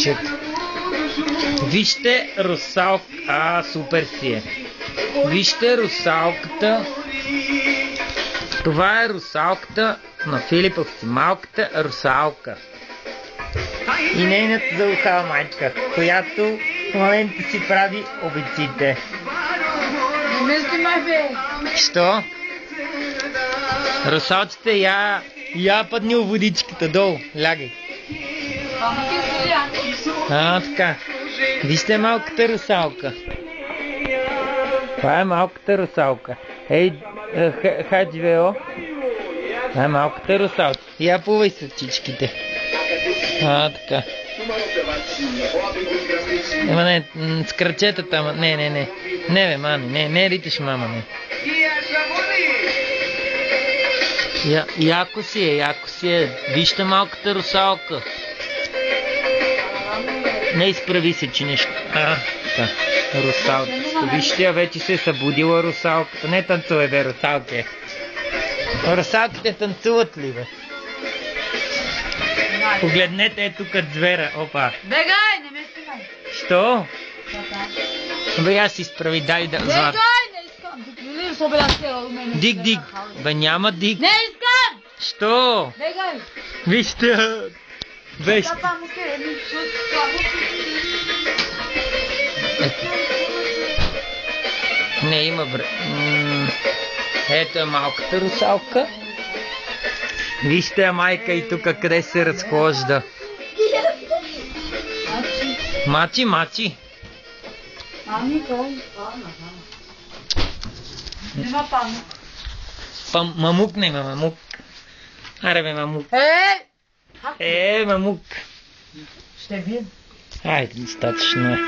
Чек. Вижте русалка. Супер си е. Вижте русалката. Това е русалката на Филиповци. Малката русалка. И нейната заухава майка, която в момента си прави обиците. Не снимай, бе! Що? Русалците я падни в водичката долу. Лягай. Така. Вижте малката русалка. Това е малката русалка. Ей, Хаджвео. Това е малката русалка. Я плувай с очичките. Така. Ема не, с крачетата, не. Не бе, мани, не риташ мама, не. Яко си е. Вижте малката русалка. Не изправи се, че нещо. Така. Русалката. Вижте, я вече се е събудила русалката. Не танцувай, бе, русалки. Русалките танцуват ли, бе? Погледнете, е тук звера. Опа. Бегай, не ме снимай. Що? Бе, аз си изправи, дай да... Бегай, не искам. Дик. Бе, няма дик. Не искам! Що? Бегай! Вижте. Вижте. Не, има бре. Ето е малката русалка. Вижте я майка и тук къде се разхожда. Мачи. Нема памук. Мамук не има, мамук. Аре бе, мамук. Мамук. Ще видим. Айде, достатъчно е.